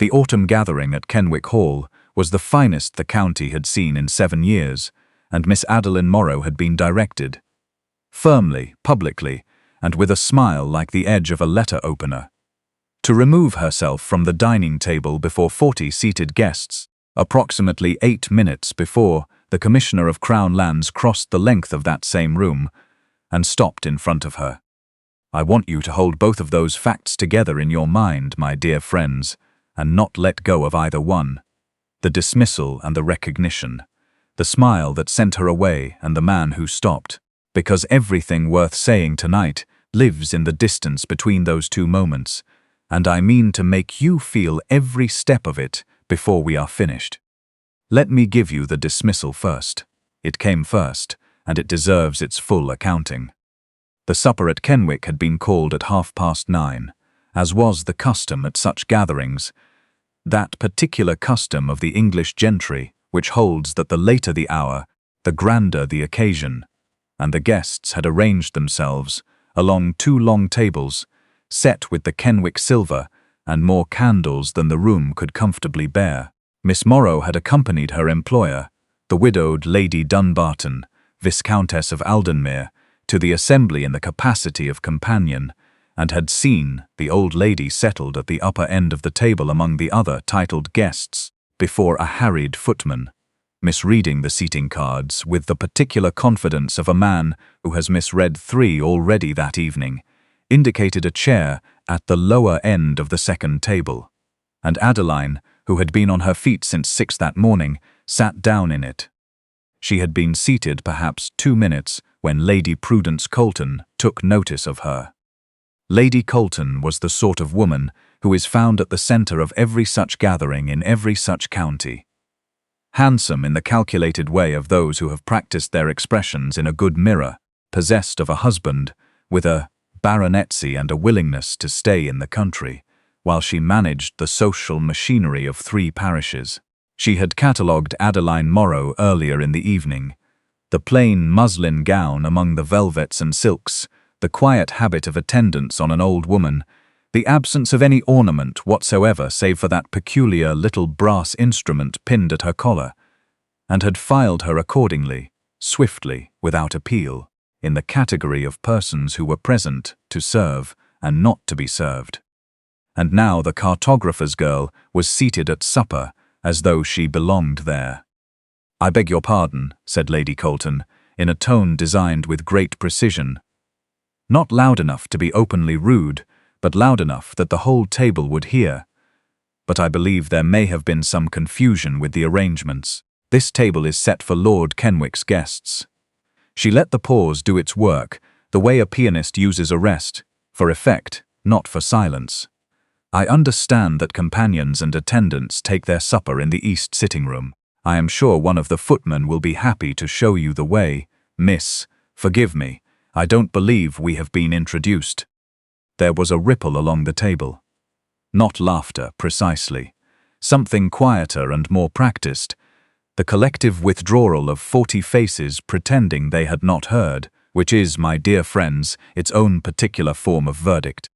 The autumn gathering at Kenwick Hall was the finest the county had seen in 7 years, and Miss Adeline Morrow had been directed, firmly, publicly, and with a smile like the edge of a letter opener, to remove herself from the dining table before 40 seated guests, approximately 8 minutes before the Commissioner of Crown Lands crossed the length of that same room and stopped in front of her. I want you to hold both of those facts together in your mind, my dear friends, and not let go of either one. The dismissal and the recognition, the smile that sent her away and the man who stopped, because everything worth saying tonight lives in the distance between those two moments, and I mean to make you feel every step of it before we are finished. Let me give you the dismissal first. It came first, and it deserves its full accounting. The supper at Kenwick had been called at 9:30, as was the custom at such gatherings, that particular custom of the English gentry which holds that the later the hour, the grander the occasion, and the guests had arranged themselves along 2 long tables, set with the Kenwick silver and more candles than the room could comfortably bear. Miss Morrow had accompanied her employer, the widowed Lady Dunbarton, Viscountess of Aldenmere, to the assembly in the capacity of companion, and had seen the old lady settled at the upper end of the table among the other titled guests, before a harried footman, misreading the seating cards with the particular confidence of a man who has misread 3 already that evening, indicated a chair at the lower end of the second table, and Adeline, who had been on her feet since 6 that morning, sat down in it. She had been seated perhaps 2 minutes when Lady Prudence Colton took notice of her. Lady Colton was the sort of woman who is found at the centre of every such gathering in every such county. Handsome in the calculated way of those who have practised their expressions in a good mirror, possessed of a husband, with a baronetcy and a willingness to stay in the country, while she managed the social machinery of 3 parishes. She had catalogued Adeline Morrow earlier in the evening. The plain muslin gown among the velvets and silks, the quiet habit of attendance on an old woman, the absence of any ornament whatsoever save for that peculiar little brass instrument pinned at her collar, and had filed her accordingly, swiftly, without appeal, in the category of persons who were present to serve and not to be served. And now the cartographer's girl was seated at supper as though she belonged there. "I beg your pardon," said Lady Colton, in a tone designed with great precision. Not loud enough to be openly rude, but loud enough that the whole table would hear. "But I believe there may have been some confusion with the arrangements. This table is set for Lord Kenwick's guests." She let the pause do its work, the way a pianist uses a rest, for effect, not for silence. "I understand that companions and attendants take their supper in the east sitting-room. I am sure one of the footmen will be happy to show you the way. Miss, forgive me, I don't believe we have been introduced." There was a ripple along the table. Not laughter, precisely. Something quieter and more practiced. The collective withdrawal of 40 faces pretending they had not heard, which is, my dear friends, its own particular form of verdict.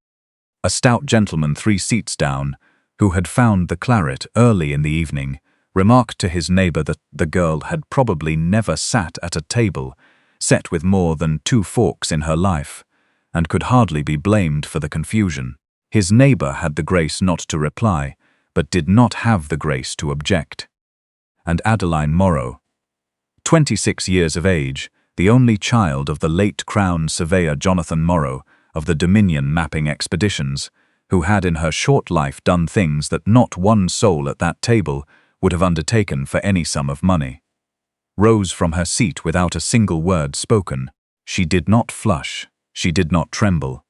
A stout gentleman 3 seats down, who had found the claret early in the evening, remarked to his neighbour that the girl had probably never sat at a table set with more than 2 forks in her life, and could hardly be blamed for the confusion. His neighbour had the grace not to reply, but did not have the grace to object. And Adeline Morrow, 26 years of age, the only child of the late Crown Surveyor Jonathan Morrow of the Dominion mapping expeditions, who had in her short life done things that not one soul at that table would have undertaken for any sum of money, rose from her seat without a single word spoken. She did not flush, she did not tremble.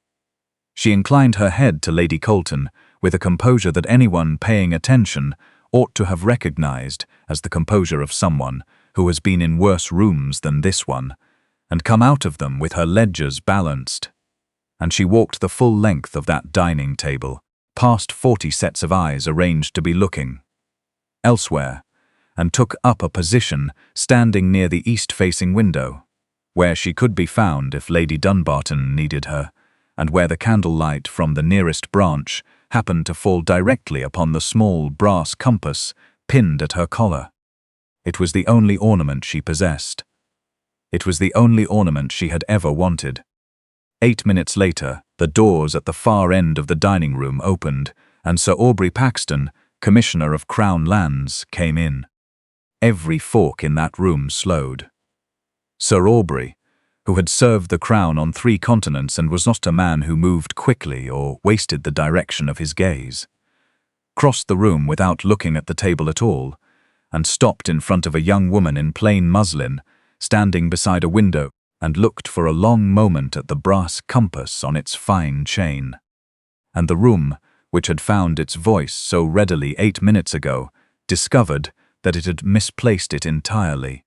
She inclined her head to Lady Colton with a composure that anyone paying attention ought to have recognized as the composure of someone who has been in worse rooms than this one, and come out of them with her ledgers balanced. And she walked the full length of that dining table, past 40 sets of eyes arranged to be looking elsewhere, and took up a position standing near the east-facing window, where she could be found if Lady Dunbarton needed her, and where the candlelight from the nearest branch happened to fall directly upon the small brass compass pinned at her collar. It was the only ornament she possessed. It was the only ornament she had ever wanted. 8 minutes later, the doors at the far end of the dining room opened, and Sir Aubrey Paxton, Commissioner of Crown Lands, came in. Every fork in that room slowed. Sir Aubrey, who had served the Crown on 3 continents and was not a man who moved quickly or wasted the direction of his gaze, crossed the room without looking at the table at all, and stopped in front of a young woman in plain muslin, standing beside a window, and looked for a long moment at the brass compass on its fine chain. And the room, which had found its voice so readily 8 minutes ago, discovered that it had misplaced it entirely.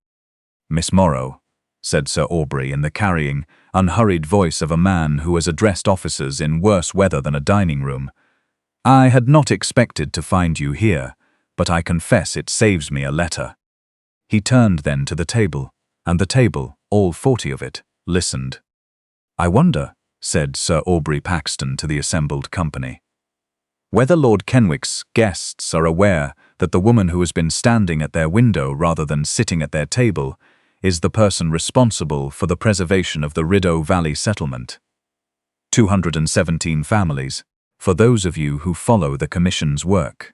"Miss Morrow," said Sir Aubrey in the carrying, unhurried voice of a man who has addressed officers in worse weather than a dining room, "I had not expected to find you here, but I confess it saves me a letter." He turned then to the table, and the table, all 40 of it, listened. "I wonder," said Sir Aubrey Paxton to the assembled company, "whether Lord Kenwick's guests are aware that the woman who has been standing at their window rather than sitting at their table is the person responsible for the preservation of the Ottawa Valley settlement. 217 families, for those of you who follow the Commission's work.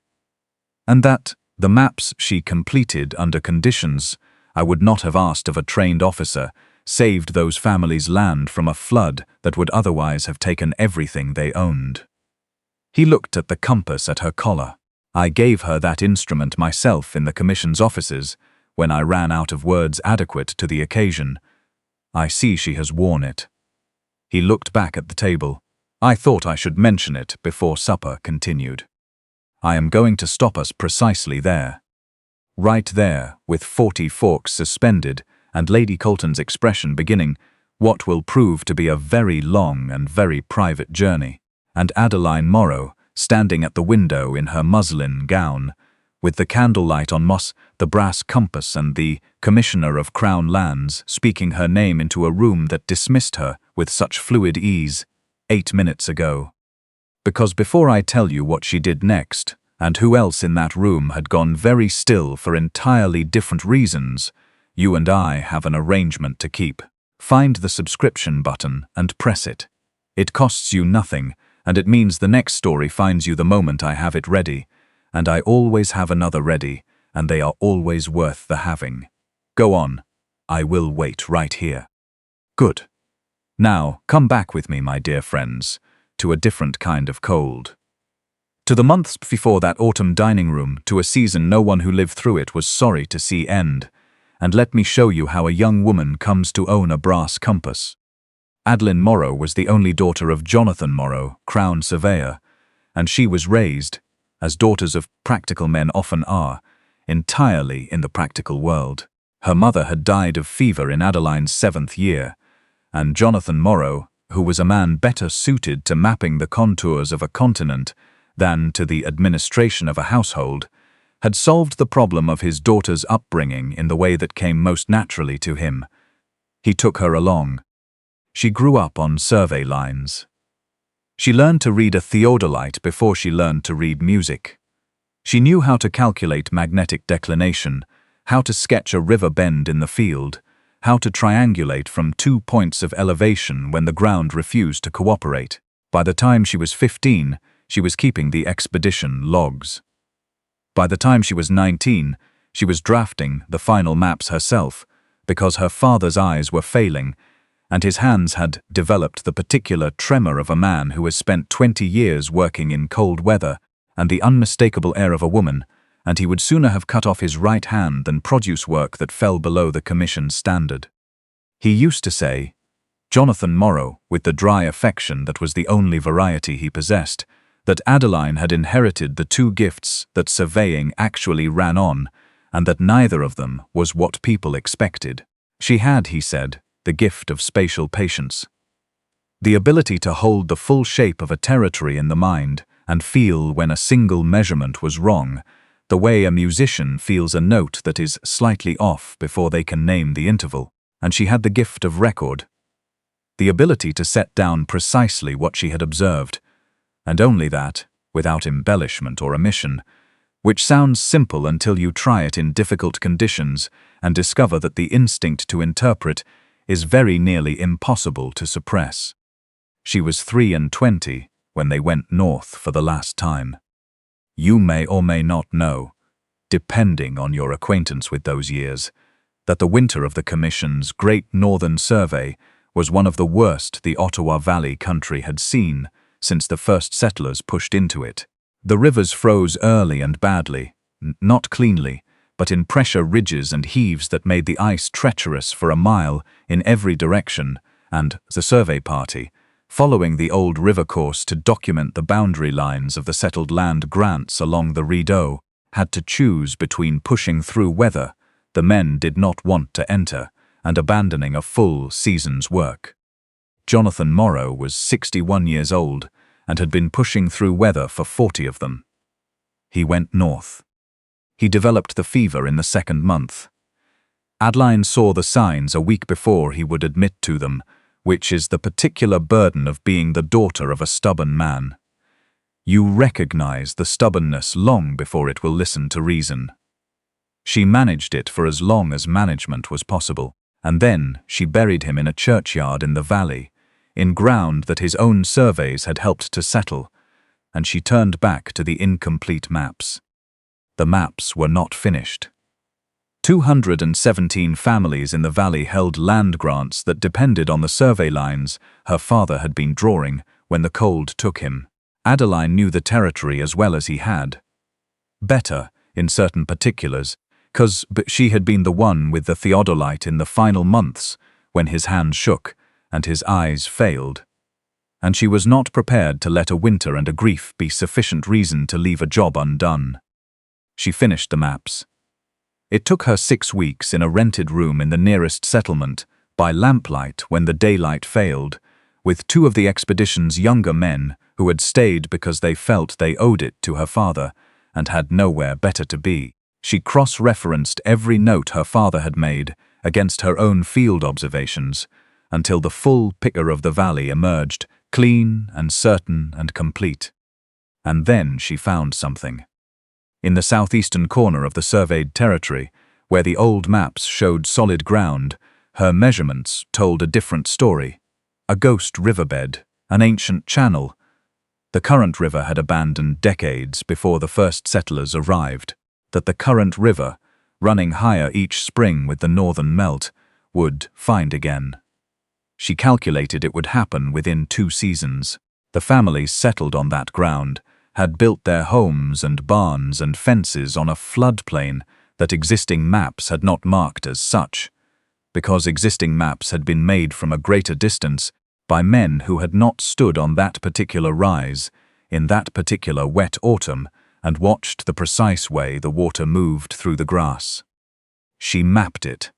And that the maps she completed under conditions I would not have asked of a trained officer saved those families land from a flood that would otherwise have taken everything they owned." He looked at the compass at her collar. "I gave her that instrument myself in the Commission's offices when I ran out of words adequate to the occasion. I see she has worn it." He looked back at the table. "I thought I should mention it before supper," continued. "I am going to stop us precisely there. Right there, with 40 forks suspended, and Lady Colton's expression beginning what will prove to be a very long and very private journey, and Adeline Morrow standing at the window in her muslin gown, with the candlelight on moss, the brass compass, and the Commissioner of Crown Lands speaking her name into a room that dismissed her with such fluid ease 8 minutes ago. Because before I tell you what she did next, and who else in that room had gone very still for entirely different reasons, you and I have an arrangement to keep. Find the subscription button and press it. It costs you nothing, and it means the next story finds you the moment I have it ready, and I always have another ready, and they are always worth the having. Go on. I will wait right here." "Good. Now, come back with me, my dear friends, to a different kind of cold. To the months before that autumn dining room, to a season no one who lived through it was sorry to see end, and let me show you how a young woman comes to own a brass compass. Adeline Morrow was the only daughter of Jonathan Morrow, Crown Surveyor, and she was raised, as daughters of practical men often are, entirely in the practical world. Her mother had died of fever in Adeline's 7th year, and Jonathan Morrow, who was a man better suited to mapping the contours of a continent than to the administration of a household, had solved the problem of his daughter's upbringing in the way that came most naturally to him. He took her along. She grew up on survey lines. She learned to read a theodolite before she learned to read music. She knew how to calculate magnetic declination, how to sketch a river bend in the field, how to triangulate from 2 points of elevation when the ground refused to cooperate. By the time she was 15, she was keeping the expedition logs. By the time she was 19, she was drafting the final maps herself, because her father's eyes were failing, and his hands had developed the particular tremor of a man who has spent 20 years working in cold weather, and the unmistakable air of a woman, and he would sooner have cut off his right hand than produce work that fell below the Commission's standard. He used to say, Jonathan Morrow, with the dry affection that was the only variety he possessed, that Adeline had inherited the 2 gifts that surveying actually ran on, and that neither of them was what people expected. She had, he said, the gift of spatial patience, the ability to hold the full shape of a territory in the mind and feel when a single measurement was wrong, the way a musician feels a note that is slightly off before they can name the interval. And she had the gift of record, the ability to set down precisely what she had observed, and only that, without embellishment or omission, which sounds simple until you try it in difficult conditions and discover that the instinct to interpret is very nearly impossible to suppress. She was 23 when they went north for the last time. You may or may not know, depending on your acquaintance with those years, that the winter of the Commission's Great Northern Survey was one of the worst the Ottawa Valley country had seen since the first settlers pushed into it. The rivers froze early and badly, not cleanly, but in pressure ridges and heaves that made the ice treacherous for a mile in every direction, and the survey party, following the old river course to document the boundary lines of the settled land grants along the Rideau, had to choose between pushing through weather the men did not want to enter and abandoning a full season's work. Jonathan Morrow was 61 years old and had been pushing through weather for 40 of them. He went north. He developed the fever in the second month. Adeline saw the signs a week before he would admit to them, which is the particular burden of being the daughter of a stubborn man. You recognize the stubbornness long before it will listen to reason. She managed it for as long as management was possible, and then she buried him in a churchyard in the valley, in ground that his own surveys had helped to settle, and she turned back to the incomplete maps. The maps were not finished. 217 families in the valley held land grants that depended on the survey lines her father had been drawing when the cold took him. Adeline knew the territory as well as he had. Better, in certain particulars, but she had been the one with the theodolite in the final months when his hand shook and his eyes failed. And she was not prepared to let a winter and a grief be sufficient reason to leave a job undone. She finished the maps. It took her 6 weeks in a rented room in the nearest settlement, by lamplight when the daylight failed, with 2 of the expedition's younger men who had stayed because they felt they owed it to her father and had nowhere better to be. She cross-referenced every note her father had made against her own field observations until the full picture of the valley emerged, clean and certain and complete. And then she found something. In the southeastern corner of the surveyed territory, where the old maps showed solid ground, her measurements told a different story. A ghost riverbed, an ancient channel. The current river had abandoned decades before the first settlers arrived. That the current river, running higher each spring with the northern melt, would find again. She calculated it would happen within 2 seasons. The families settled on that ground had built their homes and barns and fences on a floodplain that existing maps had not marked as such, because existing maps had been made from a greater distance by men who had not stood on that particular rise, in that particular wet autumn, and watched the precise way the water moved through the grass. She mapped it.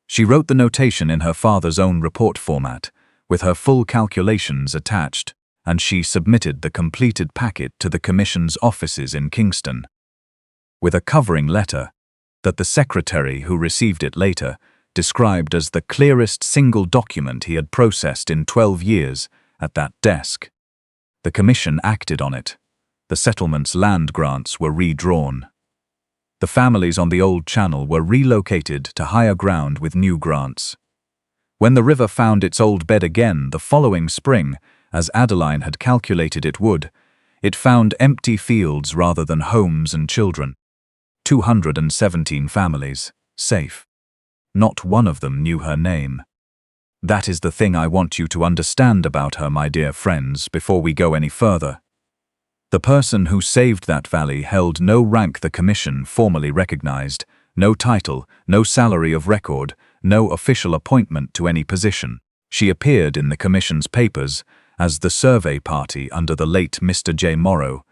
She wrote the notation in her father's own report format, with her full calculations attached, and she submitted the completed packet to the Commission's offices in Kingston, with a covering letter that the secretary who received it later described as the clearest single document he had processed in 12 years at that desk. The Commission acted on it. The settlement's land grants were redrawn. The families on the old channel were relocated to higher ground with new grants. When the river found its old bed again the following spring, as Adeline had calculated it would, it found empty fields rather than homes and children. 217 families, safe. Not one of them knew her name. That is the thing I want you to understand about her, my dear friends, before we go any further. The person who saved that valley held no rank the Commission formally recognized, no title, no salary of record, no official appointment to any position. She appeared in the Commission's papers as the survey party under the late Mr. J. Morrow,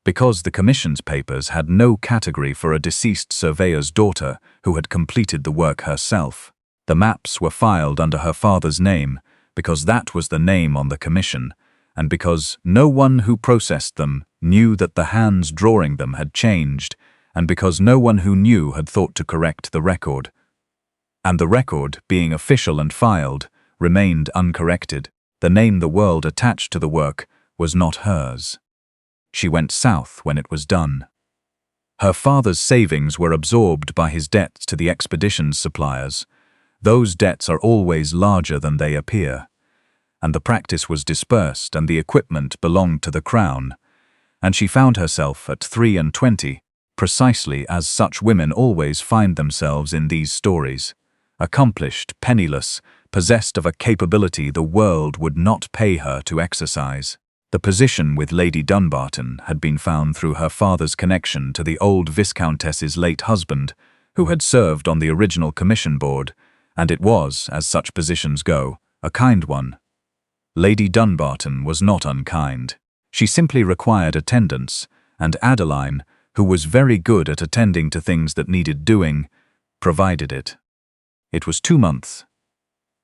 because the Commission's papers had no category for a deceased surveyor's daughter who had completed the work herself. The maps were filed under her father's name, because that was the name on the Commission, and because no one who processed them knew that the hands drawing them had changed, and because no one who knew had thought to correct the record. And the record, being official and filed, remained uncorrected. The name the world attached to the work was not hers. She went south when it was done. Her father's savings were absorbed by his debts to the expedition's suppliers. Those debts are always larger than they appear. And the practice was dispersed and the equipment belonged to the Crown. And she found herself at 23, precisely as such women always find themselves in these stories. Accomplished, penniless, possessed of a capability the world would not pay her to exercise. The position with Lady Dunbarton had been found through her father's connection to the old Viscountess's late husband, who had served on the original commission board, and it was, as such positions go, a kind one. Lady Dunbarton was not unkind. She simply required attendance, and Adeline, who was very good at attending to things that needed doing, provided it. It was 2 months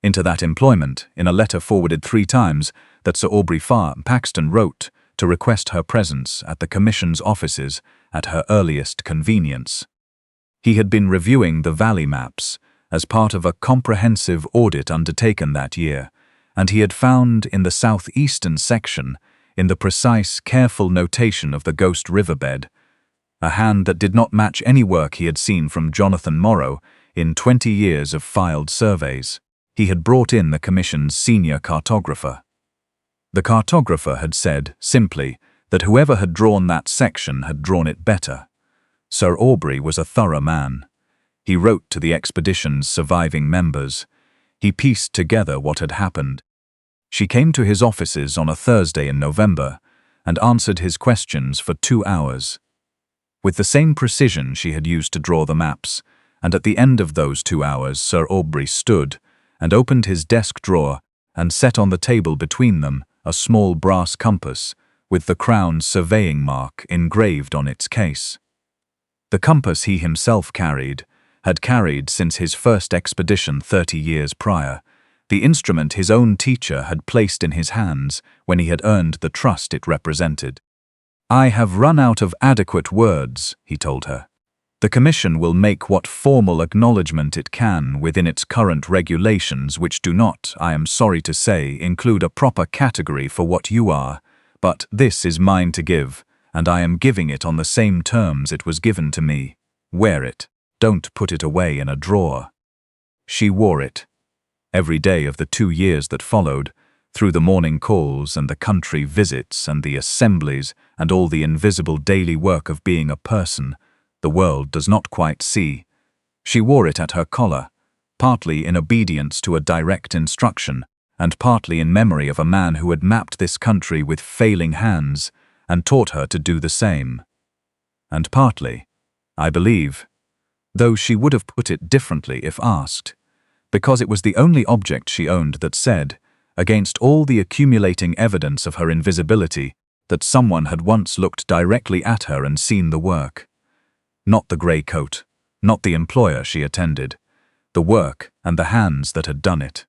into that employment, in a letter forwarded 3 times, that Sir Aubrey Paxton wrote to request her presence at the Commission's offices at her earliest convenience. He had been reviewing the valley maps as part of a comprehensive audit undertaken that year, and he had found in the southeastern section, in the precise, careful notation of the ghost riverbed, a hand that did not match any work he had seen from Jonathan Morrow in 20 years of filed surveys. He had brought in the Commission's senior cartographer. The cartographer had said, simply, that whoever had drawn that section had drawn it better. Sir Aubrey was a thorough man. He wrote to the expedition's surviving members. He pieced together what had happened. She came to his offices on a Thursday in November and answered his questions for 2 hours. With the same precision she had used to draw the maps, and at the end of those 2 hours Sir Aubrey stood and opened his desk drawer and set on the table between them a small brass compass with the Crown's surveying mark engraved on its case. The compass he himself had carried since his first expedition 30 years prior, the instrument his own teacher had placed in his hands when he had earned the trust it represented. "I have run out of adequate words," he told her. "The Commission will make what formal acknowledgement it can within its current regulations, which do not, I am sorry to say, include a proper category for what you are, but this is mine to give, and I am giving it on the same terms it was given to me. Wear it. Don't put it away in a drawer." She wore it. Every day of the 2 years that followed, through the morning calls and the country visits and the assemblies and all the invisible daily work of being a person, the world does not quite see. She wore it at her collar, partly in obedience to a direct instruction, and partly in memory of a man who had mapped this country with failing hands and taught her to do the same. And partly, I believe, though she would have put it differently if asked, because it was the only object she owned that said, against all the accumulating evidence of her invisibility, that someone had once looked directly at her and seen the work. Not the grey coat, not the employer she attended, the work and the hands that had done it.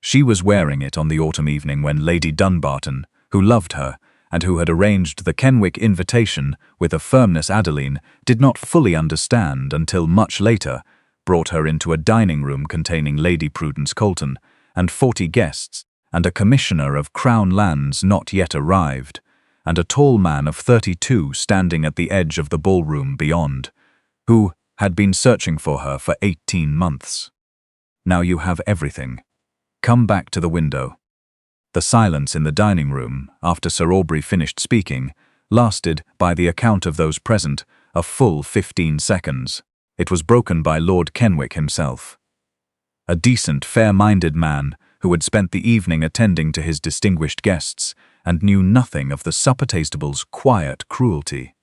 She was wearing it on the autumn evening when Lady Dunbarton, who loved her, and who had arranged the Kenwick invitation with a firmness Adeline did not fully understand until much later, brought her into a dining room containing Lady Prudence Colton and 40 guests, and a commissioner of Crown lands not yet arrived, and a tall man of 32 standing at the edge of the ballroom beyond, who had been searching for her for 18 months. "Now you have everything. Come back to the window." The silence in the dining room, after Sir Aubrey finished speaking, lasted, by the account of those present, a full 15 seconds. It was broken by Lord Kenwick himself. A decent, fair-minded man who had spent the evening attending to his distinguished guests and knew nothing of the supper tastable's quiet cruelty,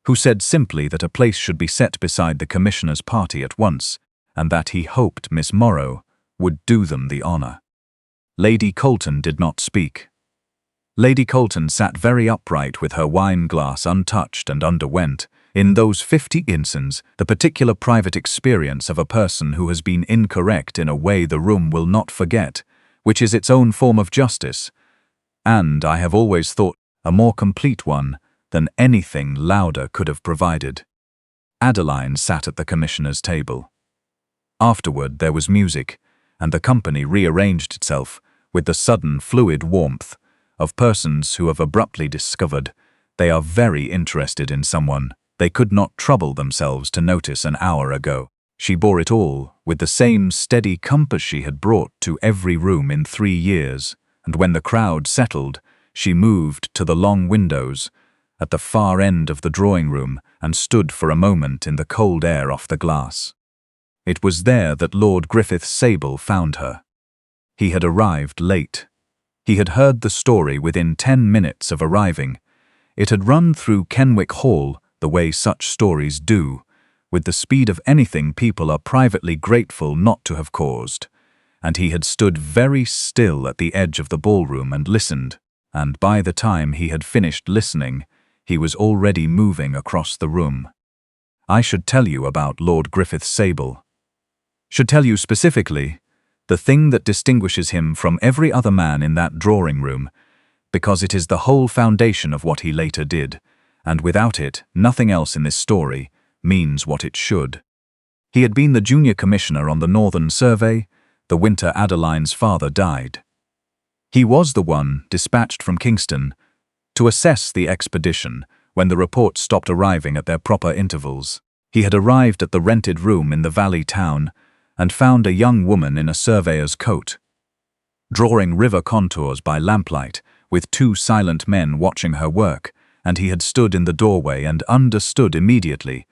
who said simply that a place should be set beside the Commissioner's party at once, and that he hoped Miss Morrow would do them the honour. Lady Colton did not speak. Lady Colton sat very upright with her wine-glass untouched and underwent, in those 50 instants, the particular private experience of a person who has been incorrect in a way the room will not forget, which is its own form of justice, and, I have always thought, a more complete one than anything louder could have provided. Adeline sat at the Commissioner's table. Afterward there was music, and the company rearranged itself with the sudden fluid warmth of persons who have abruptly discovered They are very interested in someone they could not trouble themselves to notice an hour ago. She bore it all with the same steady compass she had brought to every room in 3 years, and when the crowd settled, she moved to the long windows at the far end of the drawing room and stood for a moment in the cold air off the glass. It was there that Lord Griffith Sable found her. He had arrived late. He had heard the story within 10 minutes of arriving. It had run through Kenwick Hall the way such stories do, with the speed of anything people are privately grateful not to have caused, and he had stood very still at the edge of the ballroom and listened, and by the time he had finished listening, he was already moving across the room. I should tell you about Lord Griffith Sable. Should tell you specifically the thing that distinguishes him from every other man in that drawing room, because it is the whole foundation of what he later did, and without it, nothing else in this story means what it should. He had been the junior commissioner on the Northern Survey the winter Adeline's father died. He was the one dispatched from Kingston to assess the expedition when the reports stopped arriving at their proper intervals. He had arrived at the rented room in the valley town and found a young woman in a surveyor's coat, drawing river contours by lamplight, with 2 silent men watching her work, and he had stood in the doorway and understood immediately,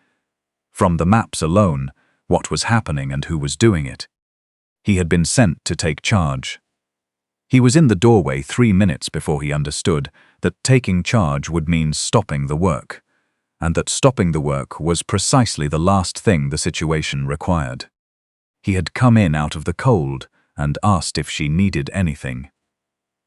from the maps alone, what was happening and who was doing it. He had been sent to take charge. He was in the doorway 3 minutes before he understood that taking charge would mean stopping the work, and that stopping the work was precisely the last thing the situation required. He had come in out of the cold and asked if she needed anything.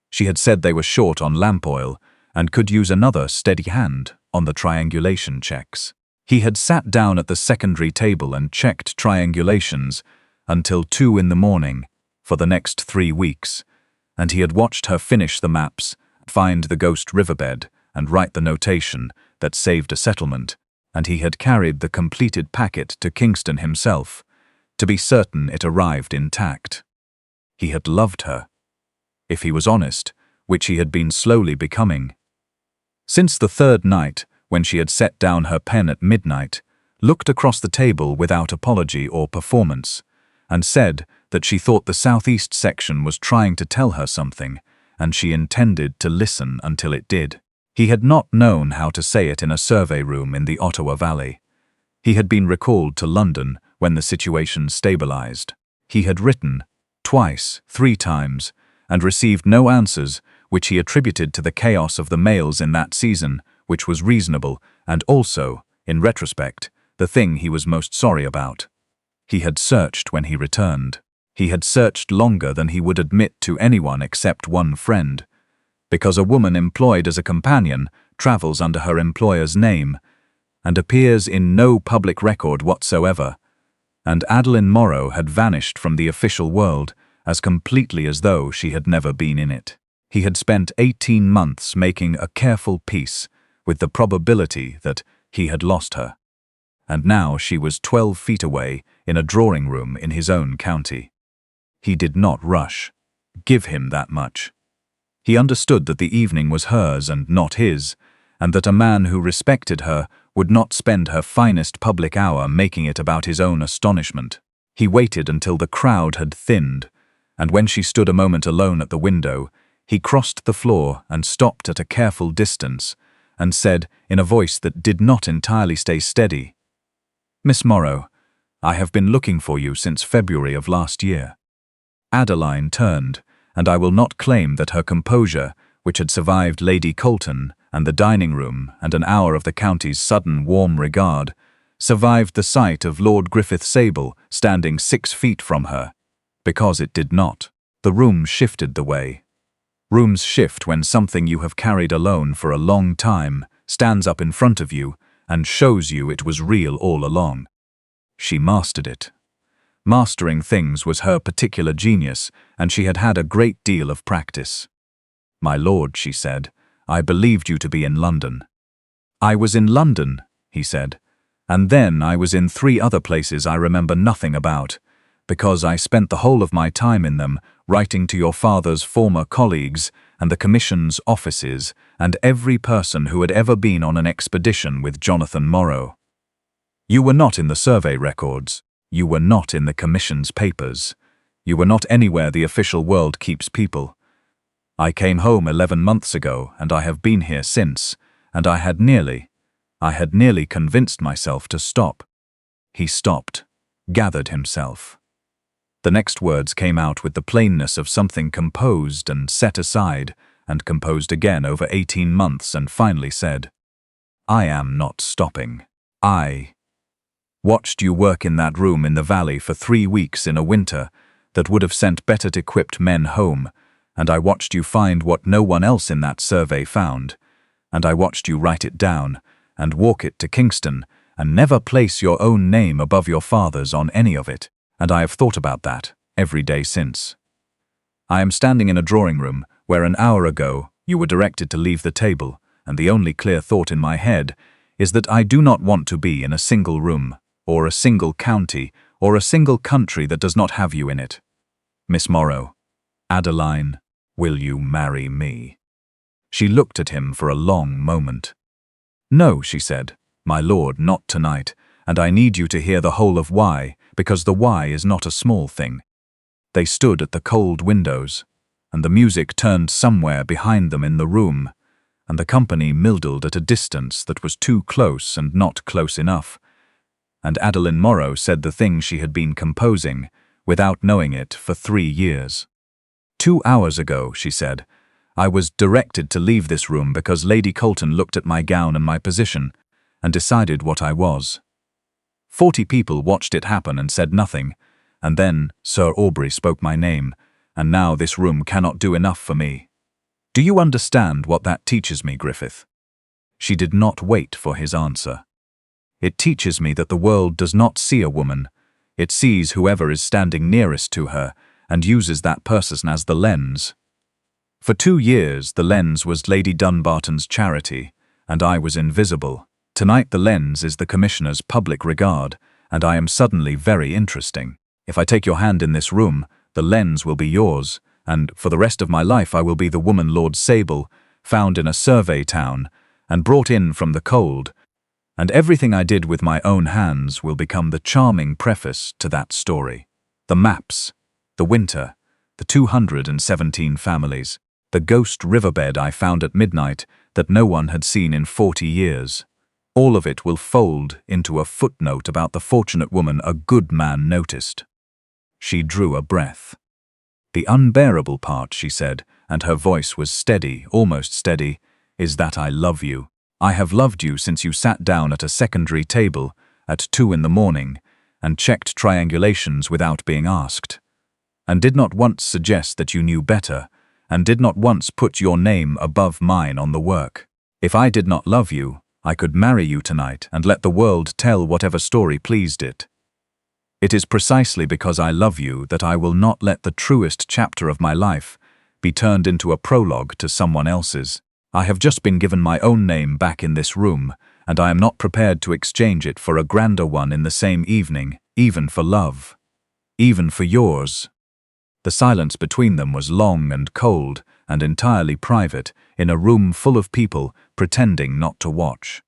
She had said they were short on lamp oil and could use another steady hand on the triangulation checks. He had sat down at the secondary table and checked triangulations until 2 in the morning for the next 3 weeks, and he had watched her finish the maps, find the ghost riverbed, and write the notation that saved a settlement, and he had carried the completed packet to Kingston himself, to be certain it arrived intact. He had loved her, if he was honest, which he had been slowly becoming. Since the 3rd night, when she had set down her pen at midnight, looked across the table without apology or performance, and said that she thought the southeast section was trying to tell her something, and she intended to listen until it did. He had not known how to say it in a survey room in the Ottawa Valley. He had been recalled to London when the situation stabilized. He had written, twice, 3 times, and received no answers, which he attributed to the chaos of the mails in that season, which was reasonable, and also, in retrospect, the thing he was most sorry about. He had searched when he returned. He had searched longer than he would admit to anyone except one friend, because a woman employed as a companion travels under her employer's name and appears in no public record whatsoever, and Adeline Morrow had vanished from the official world as completely as though she had never been in it. He had spent 18 months making a careful peace with the probability that he had lost her, and now she was 12 feet away in a drawing room in his own county. He did not rush. Give him that much. He understood that the evening was hers and not his, and that a man who respected her would not spend her finest public hour making it about his own astonishment. He waited until the crowd had thinned, and when she stood a moment alone at the window, he crossed the floor and stopped at a careful distance and said in a voice that did not entirely stay steady, "Miss Morrow, I have been looking for you since February of last year." Adeline turned, and I will not claim that her composure, which had survived Lady Colton and the dining room and an hour of the county's sudden warm regard, survived the sight of Lord Griffith Sable standing 6 feet from her, because it did not. The room shifted the way. Rooms shift when something you have carried alone for a long time stands up in front of you and shows you it was real all along. She mastered it. Mastering things was her particular genius, and she had had a great deal of practice. "My lord," she said, "I believed you to be in London." "I was in London," he said, "and then I was in 3 other places I remember nothing about, Because I spent the whole of my time in them, writing to your father's former colleagues and the Commission's offices and every person who had ever been on an expedition with Jonathan Morrow. You were not in the survey records. You were not in the Commission's papers. You were not anywhere the official world keeps people. I came home 11 months ago, and I have been here since, and I had nearly convinced myself to stop. He stopped, gathered himself. The next words came out with the plainness of something composed and set aside, and composed again over 18 months, and finally said, I am not stopping. I watched you work in that room in the valley for 3 weeks in a winter that would have sent better equipped men home, and I watched you find what no one else in that survey found, and I watched you write it down and walk it to Kingston and never place your own name above your father's on any of it, and I have thought about that every day since. I am standing in a drawing room where an hour ago you were directed to leave the table, and the only clear thought in my head is that I do not want to be in a single room, or a single county, or a single country that does not have you in it. Miss Morrow, Adeline, will you marry me? She looked at him for a long moment. No, she said, my lord, not tonight, and I need you to hear the whole of why, because the why is not a small thing. They stood at the cold windows, and the music turned somewhere behind them in the room, and the company mildewed at a distance that was too close and not close enough, and Adeline Morrow said the thing she had been composing, without knowing it, for 3 years. 2 hours ago, she said, I was directed to leave this room because Lady Colton looked at my gown and my position, and decided what I was. 40 people watched it happen and said nothing, and then Sir Aubrey spoke my name, and now this room cannot do enough for me. Do you understand what that teaches me, Griffith? She did not wait for his answer. It teaches me that the world does not see a woman. It sees whoever is standing nearest to her and uses that person as the lens. For 2 years, the lens was Lady Dunbarton's charity, and I was invisible. Tonight the lens is the Commissioner's public regard, and I am suddenly very interesting. If I take your hand in this room, the lens will be yours, and for the rest of my life I will be the woman Lord Sable, found in a survey town, and brought in from the cold, and everything I did with my own hands will become the charming preface to that story. The maps, the winter, the 217 families, the ghost riverbed I found at midnight that no one had seen in 40 years. All of it will fold into a footnote about the fortunate woman a good man noticed. She drew a breath. The unbearable part, she said, and her voice was steady, almost steady, is that I love you. I have loved you since you sat down at a secondary table at 2 in the morning and checked triangulations without being asked, and did not once suggest that you knew better, and did not once put your name above mine on the work. If I did not love you, I could marry you tonight and let the world tell whatever story pleased it. It is precisely because I love you that I will not let the truest chapter of my life be turned into a prologue to someone else's. I have just been given my own name back in this room, and I am not prepared to exchange it for a grander one in the same evening, even for love. Even for yours. The silence between them was long and cold and entirely private, in a room full of people pretending not to watch.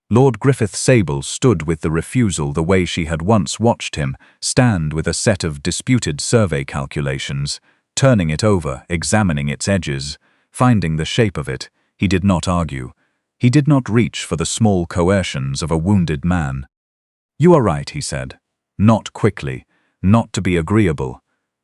Lord Griffith Sable stood with the refusal the way she had once watched him stand with a set of disputed survey calculations, turning it over, examining its edges, finding the shape of it. He did not argue. He did not reach for the small coercions of a wounded man. You are right, he said. Not quickly, not to be agreeable.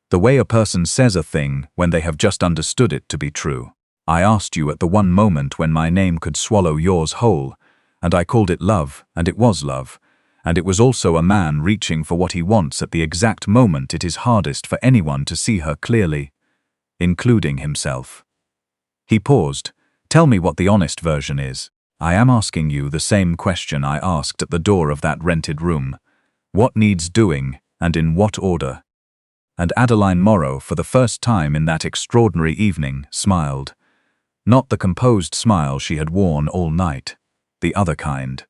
The way a person says a thing when they have just understood it to be true. I asked you at the one moment when my name could swallow yours whole, and I called it love, and it was love, and it was also a man reaching for what he wants at the exact moment it is hardest for anyone to see her clearly, including himself. He paused. Tell me what the honest version is. I am asking you the same question I asked at the door of that rented room. What needs doing, and in what order? And Adeline Morrow, for the first time in that extraordinary evening, smiled. Not the composed smile she had worn all night. The other kind.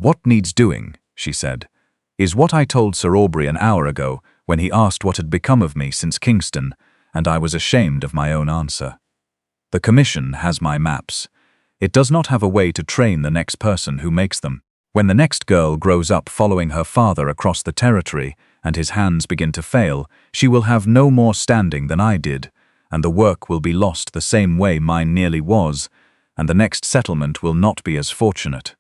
What needs doing, she said, is what I told Sir Aubrey an hour ago when he asked what had become of me since Kingston, and I was ashamed of my own answer. The Commission has my maps. It does not have a way to train the next person who makes them. When the next girl grows up following her father across the territory and his hands begin to fail, she will have no more standing than I did, and the work will be lost the same way mine nearly was, and the next settlement will not be as fortunate.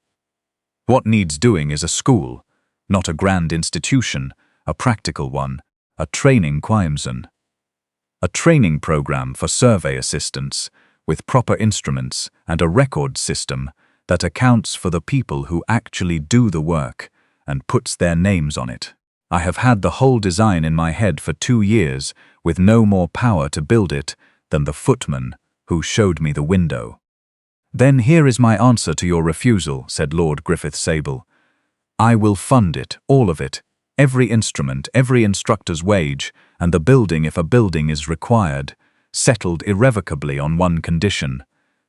What needs doing is a school, not a grand institution, a practical one, a training quaimson. A training program for survey assistants, with proper instruments and a record system that accounts for the people who actually do the work and puts their names on it. I have had the whole design in my head for 2 years, with no more power to build it than the footman who showed me the window. Then here is my answer to your refusal, said Lord Griffith Sable. I will fund it, all of it, every instrument, every instructor's wage, and the building if a building is required, settled irrevocably on one condition.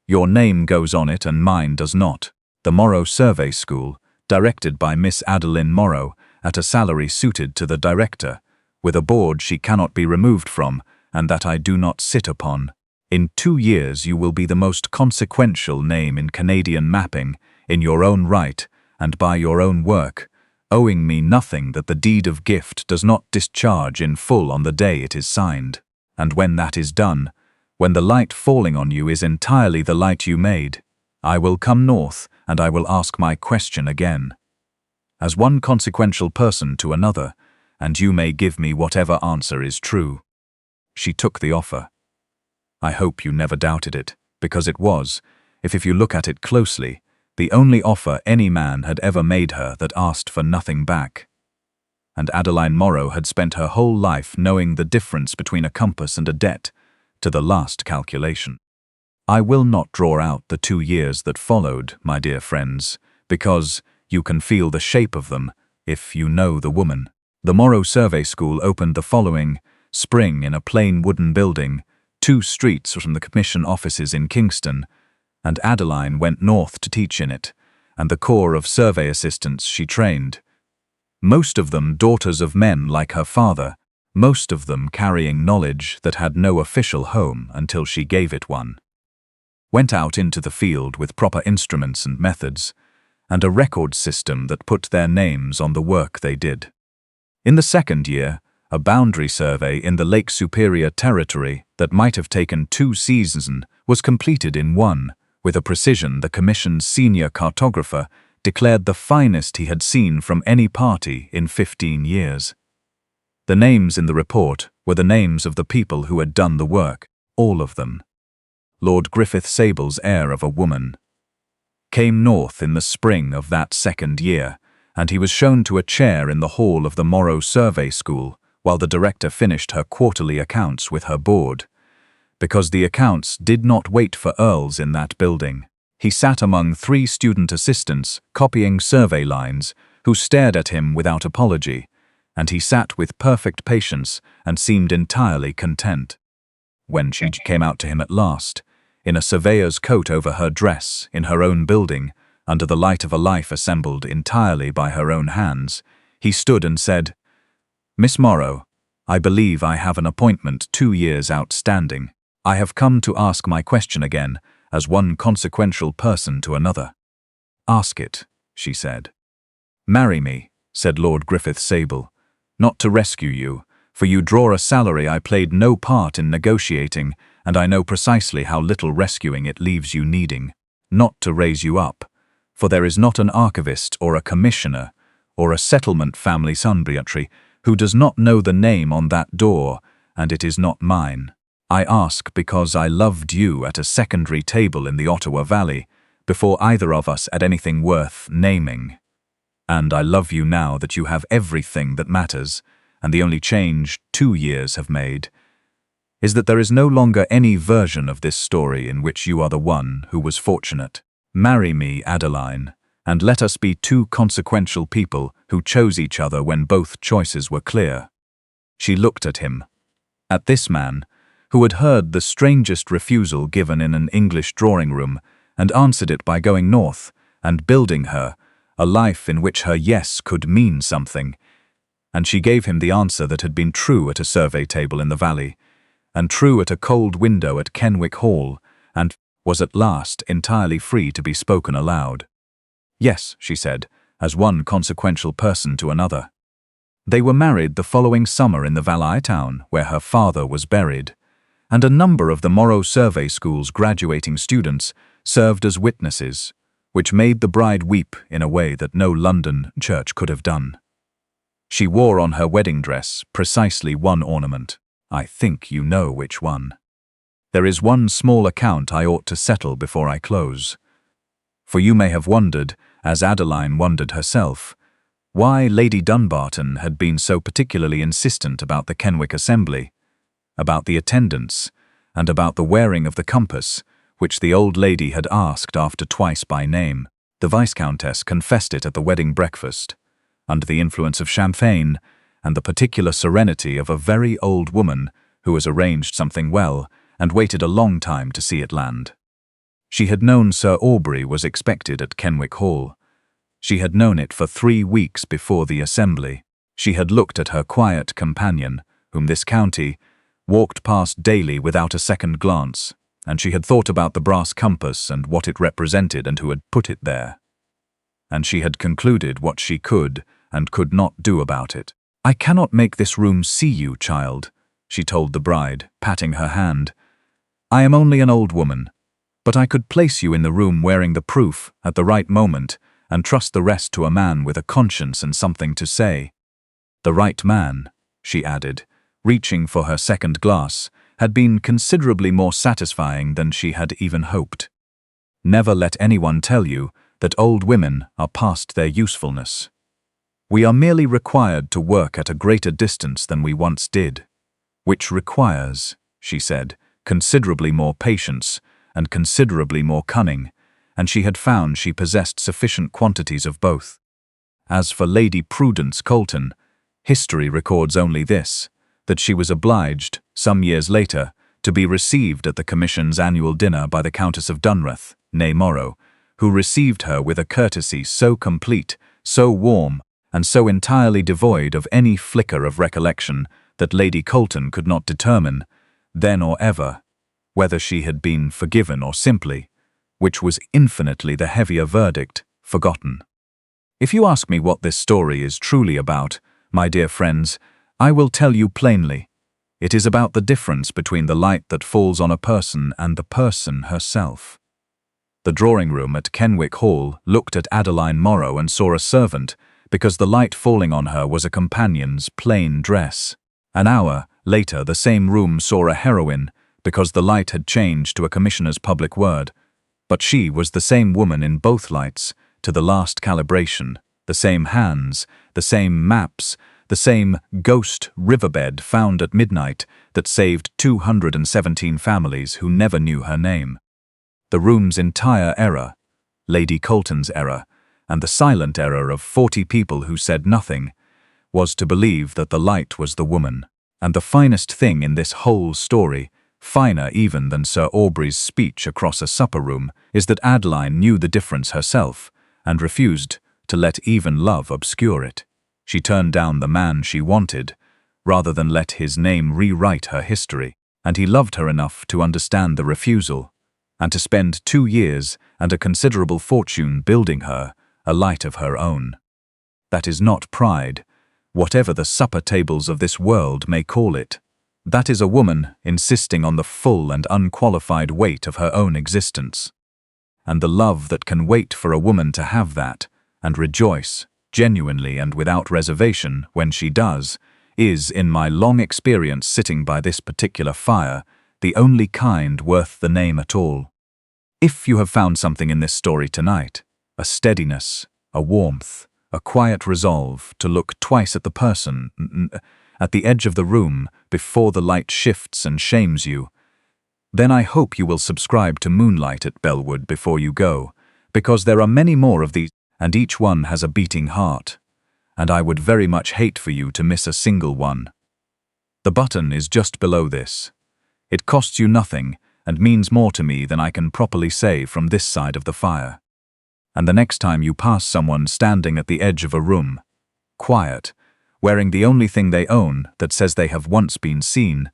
Your name goes on it and mine does not. The Morrow Survey School, directed by Miss Adeline Morrow, at a salary suited to the director, with a board she cannot be removed from, and that I do not sit upon. In 2 years you will be the most consequential name in Canadian mapping, in your own right, and by your own work, owing me nothing that the deed of gift does not discharge in full on the day it is signed. And when that is done, when the light falling on you is entirely the light you made, I will come north and I will ask my question again, as one consequential person to another, and you may give me whatever answer is true. She took the offer. I hope you never doubted it, because it was, if you look at it closely, the only offer any man had ever made her that asked for nothing back. And Adeline Morrow had spent her whole life knowing the difference between a compass and a debt, to the last calculation. I will not draw out the 2 years that followed, my dear friends, because you can feel the shape of them if you know the woman. The Morrow Survey School opened the following spring in a plain wooden building, 2 streets from the Commission offices in Kingston, and Adeline went north to teach in it, and the corps of survey assistants she trained. Most of them daughters of men like her father, most of them carrying knowledge that had no official home until she gave it one. Went out into the field with proper instruments and methods, and a record system that put their names on the work they did. In the 2nd year, a boundary survey in the Lake Superior territory that might have taken 2 seasons was completed in 1, with a precision the Commission's senior cartographer declared the finest he had seen from any party in 15 years. The names in the report were the names of the people who had done the work, all of them. Lord Griffith Sable's heir of a woman came north in the spring of that 2nd year, and he was shown to a chair in the hall of the Morrow Survey School while the director finished her quarterly accounts with her board. Because the accounts did not wait for earls in that building, he sat among 3 student assistants copying survey lines who stared at him without apology, and he sat with perfect patience and seemed entirely content. When she came out to him at last, in a surveyor's coat over her dress, in her own building, under the light of a life assembled entirely by her own hands, he stood and said, Miss Morrow, I believe I have an appointment 2 years outstanding. I have come to ask my question again, as one consequential person to another. Ask it, she said. Marry me, said Lord Griffith Sable, not to rescue you, for you draw a salary I played no part in negotiating, and I know precisely how little rescuing it leaves you needing, not to raise you up, for there is not an archivist or a commissioner or a settlement family sunbriatry who does not know the name on that door, and it is not mine. I ask because I loved you at a secondary table in the Ottawa Valley, before either of us had anything worth naming. And I love you now that you have everything that matters, and the only change 2 years have made is that there is no longer any version of this story in which you are the one who was fortunate. Marry me, Adeline, and let us be 2 consequential people who chose each other when both choices were clear. She looked at him, at this man, who had heard the strangest refusal given in an English drawing-room, and answered it by going north and building her a life in which her yes could mean something, And she gave him the answer that had been true at a survey table in the valley, and true at a cold window at Kenwick Hall, and was at last entirely free to be spoken aloud. Yes, she said, as one consequential person to another. They were married the following summer in the Valley town where her father was buried, and a number of the Morrow Survey School's graduating students served as witnesses, which made the bride weep in a way that no London church could have done. She wore on her wedding dress precisely one ornament. I think you know which one. There is one small account I ought to settle before I close. For you may have wondered, as Adeline wondered herself, why Lady Dunbarton had been so particularly insistent about the Kenwick assembly, about the attendance, and about the wearing of the compass, which the old lady had asked after twice by name. The Viscountess confessed it at the wedding breakfast, under the influence of champagne and the particular serenity of a very old woman who has arranged something well and waited a long time to see it land. She had known Sir Aubrey was expected at Kenwick Hall. She had known it for 3 weeks before the assembly. She had looked at her quiet companion, whom this county walked past daily without a second glance, and she had thought about the brass compass and what it represented and who had put it there. And she had concluded what she could and could not do about it. "I cannot make this room see you, child," she told the bride, patting her hand. "I am only an old woman, but I could place you in the room wearing the proof at the right moment and trust the rest to a man with a conscience and something to say." The right man, she added, reaching for her second glass, had been considerably more satisfying than she had even hoped. Never let anyone tell you that old women are past their usefulness. We are merely required to work at a greater distance than we once did, which requires, she said, considerably more patience and considerably more cunning, and she had found she possessed sufficient quantities of both. As for Lady Prudence Colton, history records only this, that she was obliged, some years later, to be received at the Commission's annual dinner by the Countess of Dunrath, née Morrow, who received her with a courtesy so complete, so warm, and so entirely devoid of any flicker of recollection that Lady Colton could not determine, then or ever, whether she had been forgiven or simply, which was infinitely the heavier verdict, forgotten. If you ask me what this story is truly about, my dear friends, I will tell you plainly. It is about the difference between the light that falls on a person and the person herself. The drawing-room at Kenwick Hall looked at Adeline Morrow and saw a servant, because the light falling on her was a companion's plain dress. An hour later the same room saw a heroine, because the light had changed to a commissioner's public word. But she was the same woman in both lights, to the last calibration, the same hands, the same maps, the same ghost riverbed found at midnight that saved 217 families who never knew her name. The room's entire error, Lady Colton's error, and the silent error of 40 people who said nothing, was to believe that the light was the woman. And the finest thing in this whole story, finer even than Sir Aubrey's speech across a supper-room, is that Adeline knew the difference herself, and refused to let even love obscure it. She turned down the man she wanted, rather than let his name rewrite her history, and he loved her enough to understand the refusal, and to spend 2 years and a considerable fortune building her a light of her own. That is not pride, whatever the supper tables of this world may call it. That is a woman insisting on the full and unqualified weight of her own existence. And the love that can wait for a woman to have that, and rejoice, genuinely and without reservation, when she does, is, in my long experience sitting by this particular fire, the only kind worth the name at all. If you have found something in this story tonight, a steadiness, a warmth, a quiet resolve to look twice at the person, at the edge of the room, before the light shifts and shames you, then I hope you will subscribe to Moonlight at Bellwood before you go, because there are many more of these, and each one has a beating heart, and I would very much hate for you to miss a single one. The button is just below this. It costs you nothing and means more to me than I can properly say from this side of the fire. And the next time you pass someone standing at the edge of a room, quiet, wearing the only thing they own that says they have once been seen,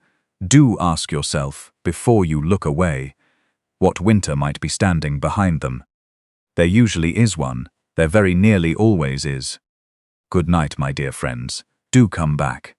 do ask yourself, before you look away, what winter might be standing behind them. There usually is one, there very nearly always is. Good night, my dear friends. Do come back.